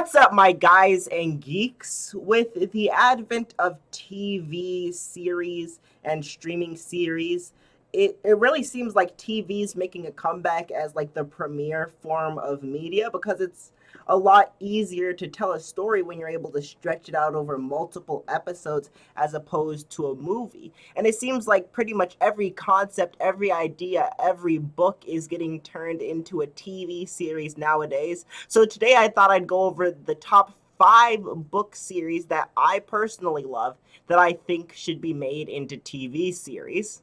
What's up, my guys and geeks? With the advent of TV series and streaming series, it really seems like TV is making a comeback as like the premier form of media because it's a lot easier to tell a story when you're able to stretch it out over multiple episodes as opposed to a movie. And it seems like pretty much every concept, every idea, every book is getting turned into a TV series nowadays. So today I thought I'd go over the top 5 book series that I personally love that I think should be made into TV series.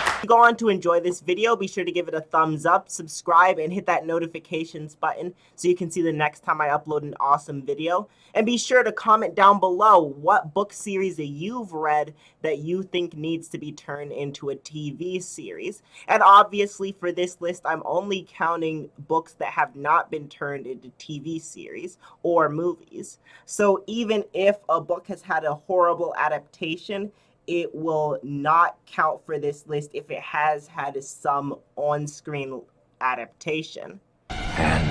If you go on to enjoy this video, be sure to give it a thumbs up, subscribe, and hit that notifications button so you can see the next time I upload an awesome video. And be sure to comment down below what book series that you've read that you think needs to be turned into a TV series. And obviously for this list, I'm only counting books that have not been turned into TV series or movies. So even if a book has had a horrible adaptation, it will not count for this list if it has had some on-screen adaptation. And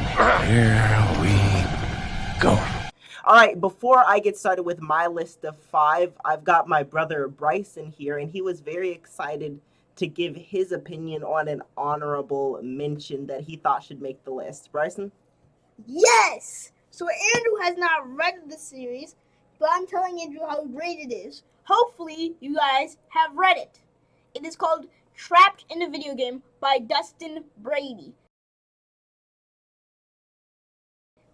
here we go. Alright, before I get started with my list of 5, I've got my brother Bryson here, and he was very excited to give his opinion on an honorable mention that he thought should make the list. Bryson? Yes! So Andrew has not read the series, but I'm telling Andrew how great it is. Hopefully, you guys have read it. It is called Trapped in a Video Game by Dustin Brady.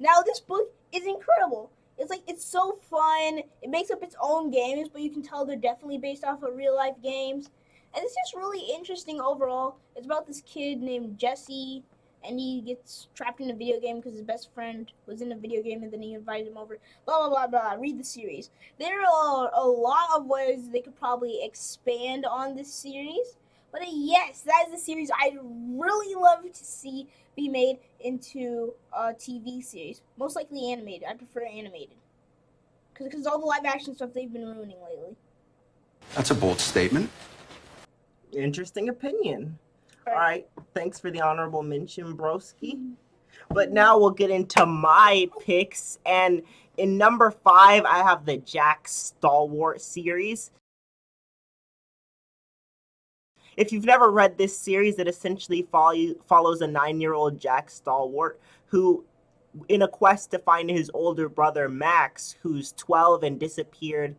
Now, this book is incredible. It's so fun. It makes up its own games, but you can tell they're definitely based off of real-life games. And it's just really interesting overall. It's about this kid named Jesse, and he gets trapped in a video game because his best friend was in a video game, and then he invited him over. Blah, blah, blah, blah. Read the series. There are a lot of ways they could probably expand on this series. But yes, that is a series I'd really love to see be made into a TV series. Most likely animated. I prefer animated. Because all the live action stuff they've been ruining lately. That's a bold statement. Interesting opinion. Alright, thanks for the honorable mention, broski. But now we'll get into my picks, and in number 5, I have the Jack Stalwart series. If you've never read this series, it essentially follows a 9-year-old Jack Stalwart who, in a quest to find his older brother Max, who's 12 and disappeared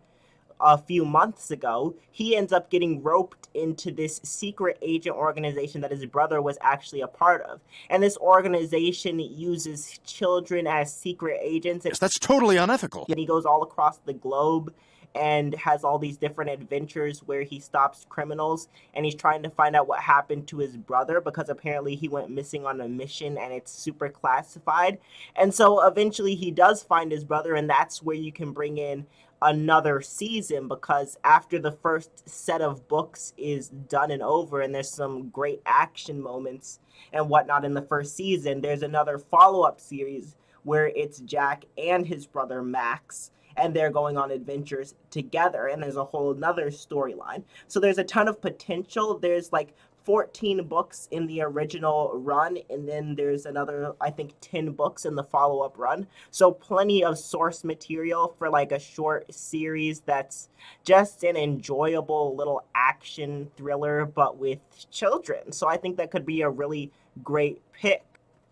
a few months ago, he ends up getting roped into this secret agent organization that his brother was actually a part of. And this organization uses children as secret agents. Yes, that's totally unethical. And he goes all across the globe and has all these different adventures where he stops criminals, and he's trying to find out what happened to his brother because apparently he went missing on a mission and it's super classified. And so eventually he does find his brother, and that's where you can bring in another season, because after the first set of books is done and over and there's some great action moments and whatnot in the first season, there's another follow-up series where it's Jack and his brother Max, and they're going on adventures together, and there's a whole another storyline. So there's a ton of potential. There's like 14 books in the original run, and then there's another, I think, 10 books in the follow-up run. So plenty of source material for like a short series that's just an enjoyable little action thriller, but with children. So I think that could be a really great pick.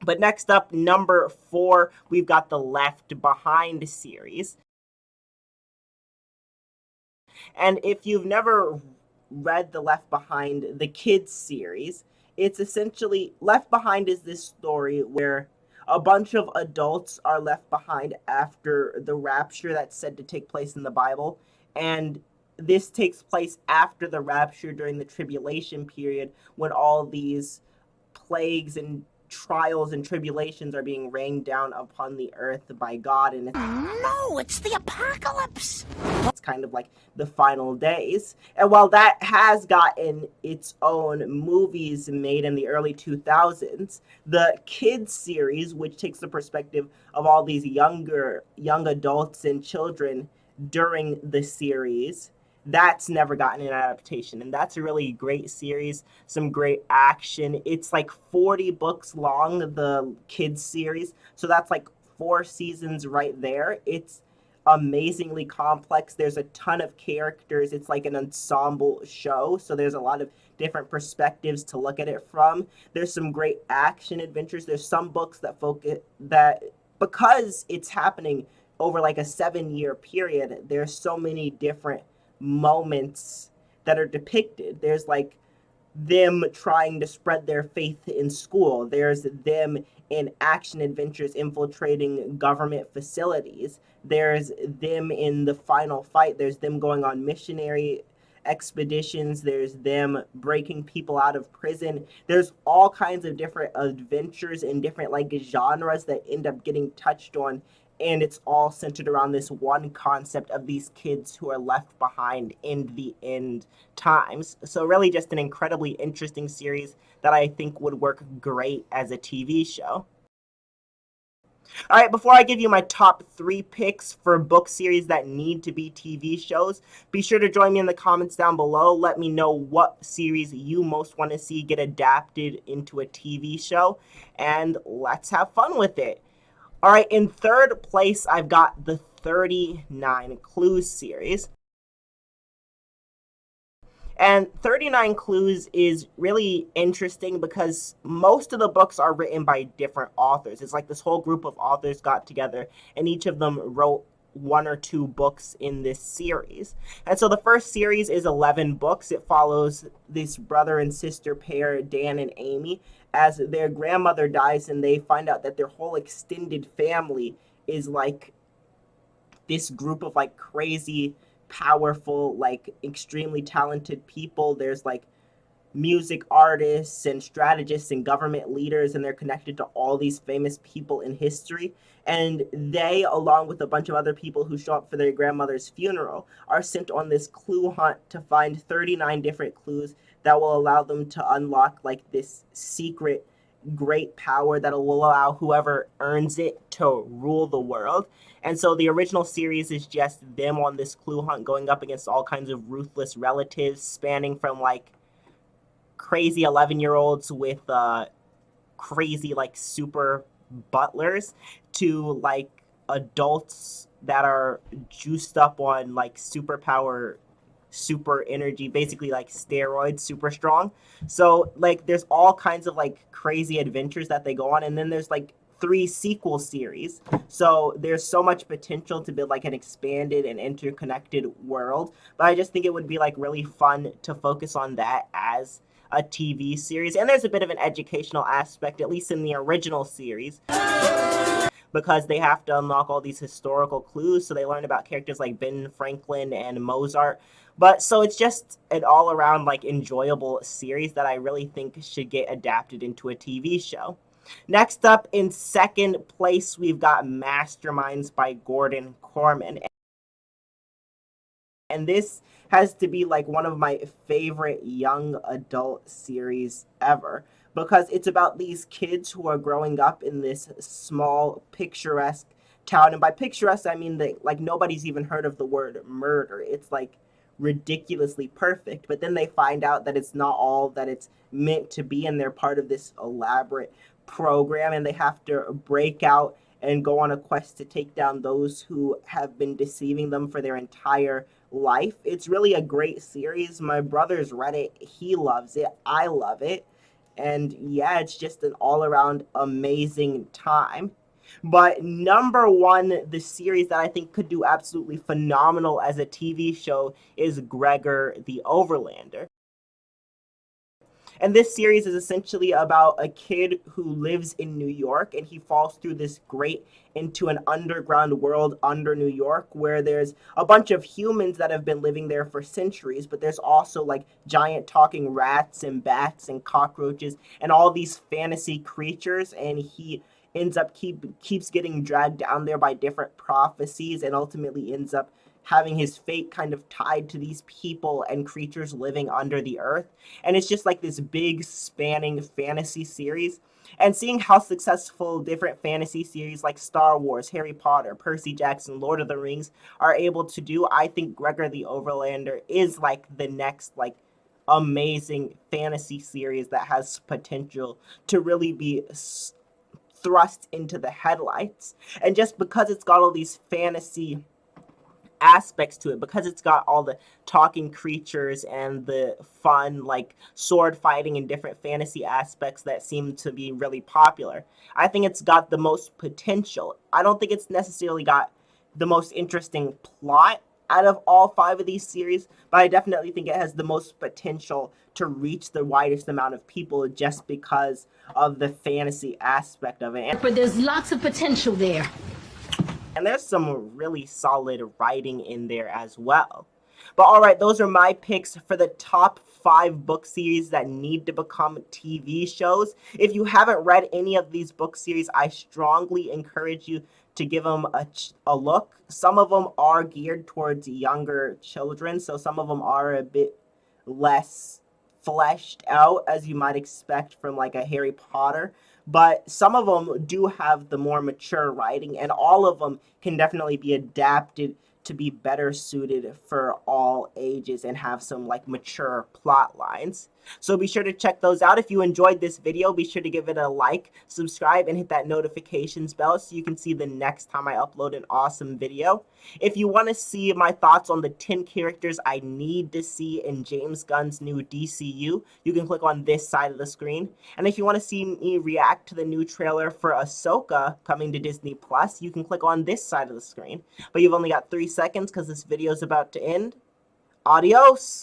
But next up, number 4, we've got the Left Behind series. And if you've never read the Left Behind, the kids series, it's essentially, Left Behind is this story where a bunch of adults are left behind after the rapture that's said to take place in the Bible. And this takes place after the rapture during the tribulation period, when all these plagues and trials and tribulations are being rained down upon the earth by God, and No, it's the apocalypse! it's kind of like the final days. And while that has gotten its own movies made in the early 2000s, the kids series, which takes the perspective of all these young adults and children during the series, That's never gotten an adaptation, and that's a really great series. Some great action. It's like 40 books long, the kids series, so that's like 4 seasons right there. It's amazingly complex. There's a ton of characters. It's like an ensemble show, so there's a lot of different perspectives to look at it from. There's some great action adventures. There's some books that focus that, because it's happening over like a 7 year period, there's so many different moments that are depicted. There's like them trying to spread their faith in school. There's them in action adventures infiltrating government facilities. There's them in the final fight. There's them going on missionary expeditions. There's them breaking people out of prison. There's all kinds of different adventures in different like genres that end up getting touched on, and it's all centered around this one concept of these kids who are left behind in the end times. So really just an incredibly interesting series that I think would work great as a TV show. All right, before I give you my top 3 picks for book series that need to be TV shows, be sure to join me in the comments down below. Let me know what series you most want to see get adapted into a TV show, and let's have fun with it. All right, in third place, I've got the 39 Clues series. And 39 Clues is really interesting because most of the books are written by different authors. It's like this whole group of authors got together, and each of them wrote 1 or 2 books in this series. And so the first series is 11 books. It follows this brother and sister pair, Dan and Amy, as their grandmother dies, and they find out that their whole extended family is like this group of like crazy, powerful, like extremely talented people. There's like music artists and strategists and government leaders, and they're connected to all these famous people in history. And they, along with a bunch of other people who show up for their grandmother's funeral, are sent on this clue hunt to find 39 different clues that will allow them to unlock like this secret great power that will allow whoever earns it to rule the world. And so the original series is just them on this clue hunt going up against all kinds of ruthless relatives, spanning from like crazy 11-year-olds with crazy like super butlers to like adults that are juiced up on like superpower, super energy, basically like steroids, super strong. So like there's all kinds of like crazy adventures that they go on, and then there's like 3 sequel series. So there's so much potential to build like an expanded and interconnected world. But I just think it would be like really fun to focus on that as a TV series. And there's a bit of an educational aspect, at least in the original series, because they have to unlock all these historical clues. So they learn about characters like Ben Franklin and Mozart. But so it's just an all around like enjoyable series that I really think should get adapted into a TV show. Next up, in second place, we've got Masterminds by Gordon Corman. And this has to be like one of my favorite young adult series ever, because it's about these kids who are growing up in this small picturesque town. And by picturesque, I mean that like nobody's even heard of the word murder. It's like ridiculously perfect, but then they find out that it's not all that it's meant to be, and they're part of this elaborate program, and they have to break out and go on a quest to take down those who have been deceiving them for their entire life. It's really a great series. My brother's read it. He loves it. I love it. And yeah, it's just an all-around amazing time. But number 1, the series that I think could do absolutely phenomenal as a TV show is Gregor the Overlander. And this series is essentially about a kid who lives in New York, and he falls through this grate into an underground world under New York where there's a bunch of humans that have been living there for centuries, but there's also like giant talking rats and bats and cockroaches and all these fantasy creatures, and he ends up keeps getting dragged down there by different prophecies, and ultimately ends up having his fate kind of tied to these people and creatures living under the earth. And it's just like this big spanning fantasy series. And seeing how successful different fantasy series like Star Wars, Harry Potter, Percy Jackson, Lord of the Rings are able to do, I think Gregor the Overlander is like the next like amazing fantasy series that has potential to really be thrust into the headlights. And just because it's got all these fantasy aspects to it, because it's got all the talking creatures and the fun like sword fighting and different fantasy aspects that seem to be really popular, I think it's got the most potential. I don't think it's necessarily got the most interesting plot out of all 5 of these series, but I definitely think it has the most potential to reach the widest amount of people just because of the fantasy aspect of it. But there's lots of potential there. And there's some really solid writing in there as well. But alright, those are my picks for the top 5 book series that need to become TV shows. If you haven't read any of these book series, I strongly encourage you to give them a look. Some of them are geared towards younger children, so some of them are a bit less fleshed out, as you might expect from like a Harry Potter. But some of them do have the more mature writing, and all of them can definitely be adapted to be better suited for all ages and have some like mature plot lines. So be sure to check those out. If you enjoyed this video, be sure to give it a like, subscribe, and hit that notifications bell so you can see the next time I upload an awesome video. If you want to see my thoughts on the 10 characters I need to see in James Gunn's new DCU, you can click on this side of the screen. And if you want to see me react to the new trailer for Ahsoka coming to Disney Plus, you can click on this side of the screen. But you've only got 3 seconds because this video is about to end. Adios!